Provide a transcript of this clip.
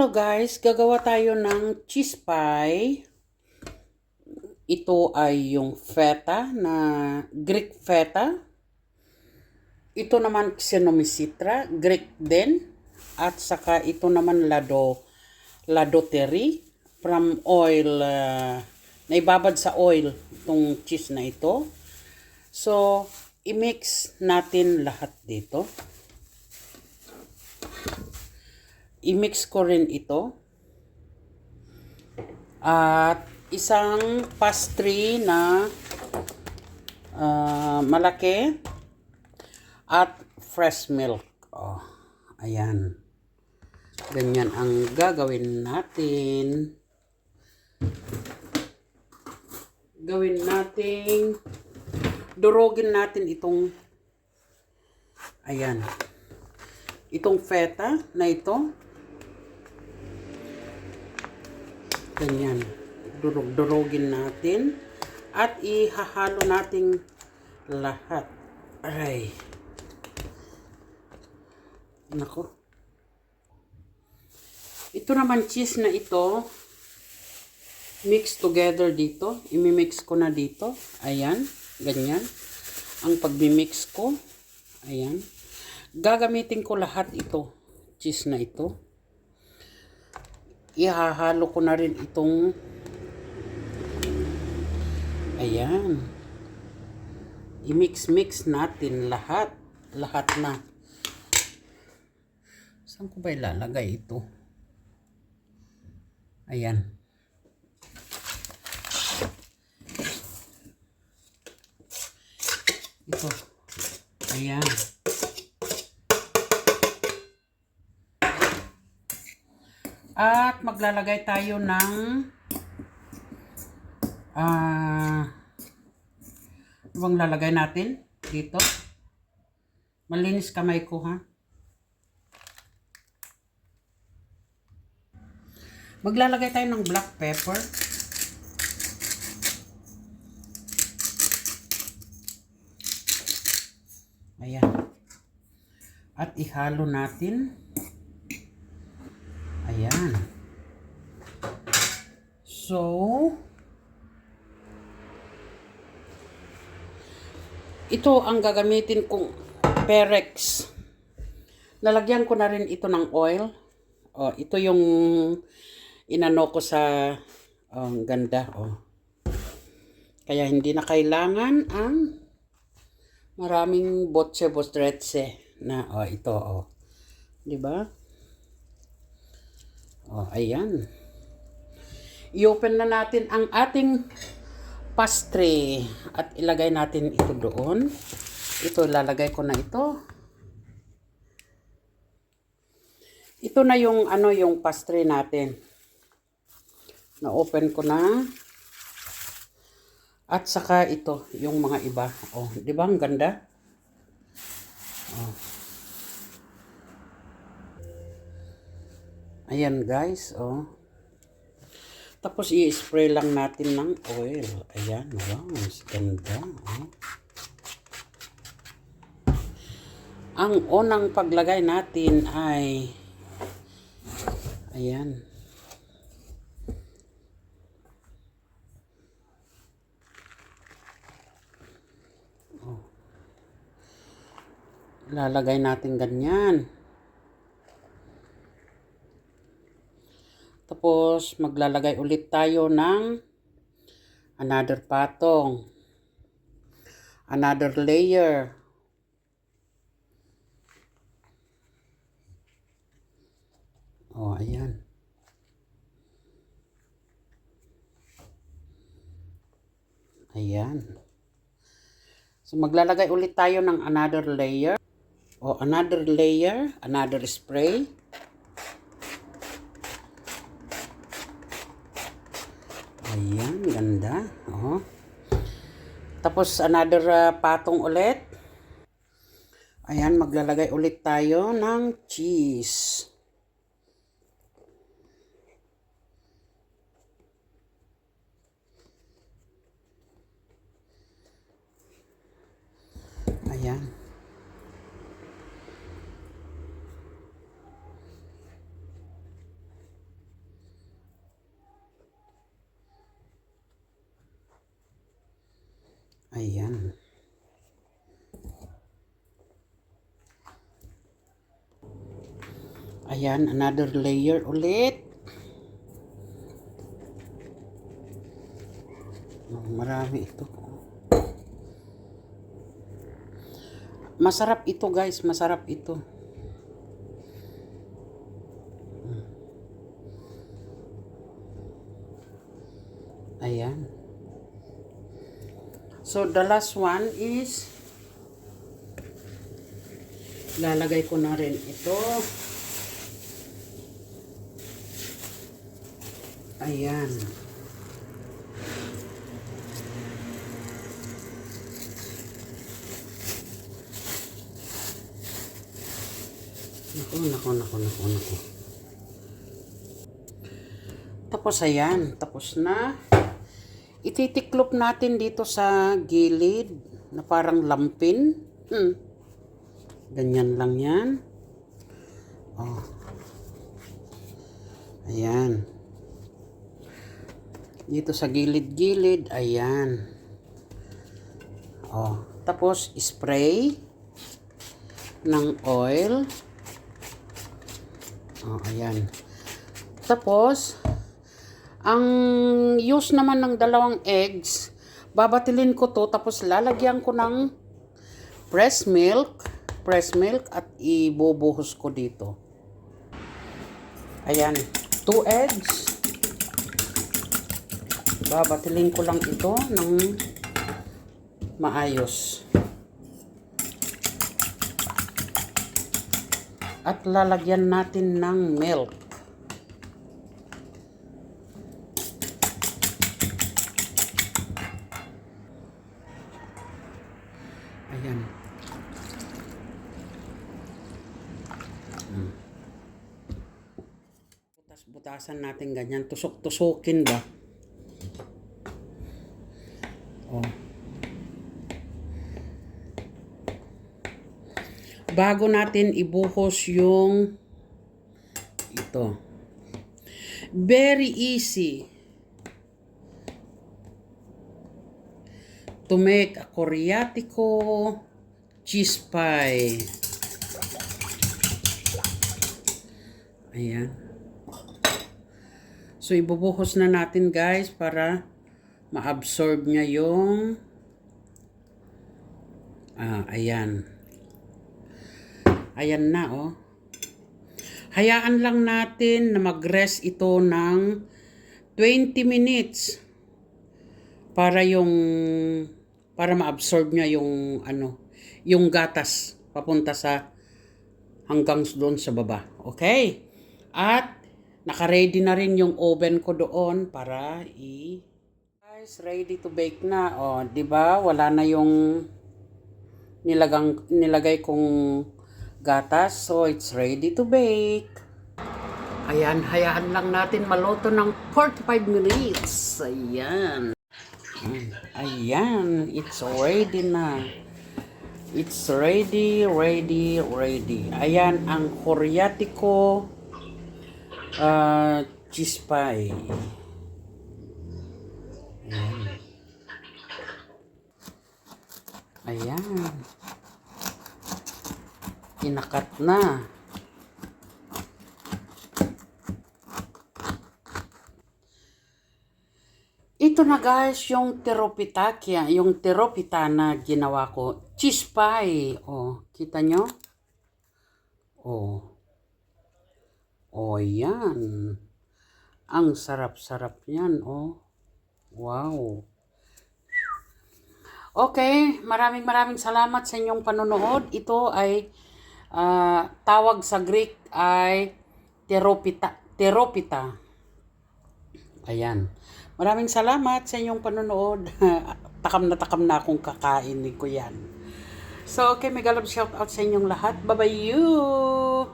Hello guys, gagawa tayo ng cheese pie. Ito ay yung feta na Greek feta. Ito naman xenomysitra, Greek din. At saka ito naman ladoteri from oil, naibabad sa oil itong cheese na ito. So, i-mix natin lahat dito. I-mix ko rin ito. At isang pastry na malaki at fresh milk. Oh, ayan. Ganyan ang gagawin natin. Durugin natin itong, ayan, itong feta na ito. Ganyan. Durugin natin. At ihahalo natin lahat. Aray. Nako. Ito naman cheese na ito. Mix together dito. Imimix ko na dito. Ayan. Ganyan. Ang pagmimix ko. Ayan. Gagamitin ko lahat ito. Cheese na ito. Ihahalo ko na rin itong, ayan, i-mix natin lahat na. Saan ko ba ilalagay ito? Ayan. Ito. Ayan. At maglalagay tayo ng ano bang lalagay natin dito? Malinis kamay ko, ha? Maglalagay tayo ng black pepper. Ayan. At ihalo natin. Ayan. So, ito ang gagamitin kong Perex. Lalagyan ko na rin ito ng oil. Oh, ito yung inano ko sa ganda. Oh. Kaya hindi na kailangan ang maraming botse na ito. Oh. 'Di ba? Oh, ayan. I-open na natin ang ating pastry at ilagay natin ito doon. Ito, lalagay ko na ito. Ito na yung yung pastry natin. Na-open ko na. At saka ito, yung mga iba. Oh, 'di ba ang ganda? Oh. Ayan guys, oh. Tapos i-spray lang natin ng oil. Ayan, wow, mas ganda. Oh. Ang unang paglagay natin ay, ayan. Oh. Lalagay natin ganyan. Tapos, maglalagay ulit tayo ng another patong. Another layer. Oh, ayan. Ayan. So, maglalagay ulit tayo ng another layer. O, another layer. Another spray. Ayan, ganda. Oh. Tapos another patong ulit. Ayan, maglalagay ulit tayo ng cheese. Ayan. Ayan. Ayan, another layer ulit. Marami ito. Masarap ito guys, masarap ito. Ayan. So the last one is lalagay ko na rin ito. Ayan. Naku. Tapos ayan, tapos na. Ititiklop natin dito sa gilid na parang lampin. Ganyan lang yan. Oh. Ayan. Dito sa gilid-gilid, ayan. Oh, tapos spray ng oil. Oh, ayan. Tapos ang use naman ng 2 eggs, babatilin ko to tapos lalagyan ko ng fresh milk at ibubuhos ko dito. Ayan, 2 eggs. Babatilin ko lang ito ng maayos. At lalagyan natin ng milk. Ayan. Butas-butasan natin ganyan. Tusok-tusukin ba? Oh. Bago natin ibuhos yung ito. Very easy to make a Coriatico cheese pie. Ayan. So ibubuhos na natin guys para ma-absorb niya yung ayan. Ayan na oh. Hayaan lang natin na mag-rest ito ng 20 minutes para ma-absorb niya yung yung gatas papunta sa hanggang doon sa baba. Okay? At naka-ready na rin yung oven ko doon para guys, ready to bake na. Oh, 'di ba? Wala na yung nilagay kong gatas. So it's ready to bake. Ayan, hayaan lang natin maluto ng 45 minutes. Ayan. Ayan, it's ready na. It's ready. Ayan ang Coriatico cheese pie. Ayan. Inakat na. Ito na guys, yung teropita na ginawa ko. Cheese pie. Oh, kita nyo? Oh. Oh, yan. Ang sarap-sarap yan, oh. Wow. Okay, maraming salamat sa inyong panonood. Ito ay tawag sa Greek ay teropita. Ayan. Maraming salamat sa inyong panonood. Takam na akong kakainin ko yan. So, okay, mega love shout out sa inyong lahat. Bye-bye you!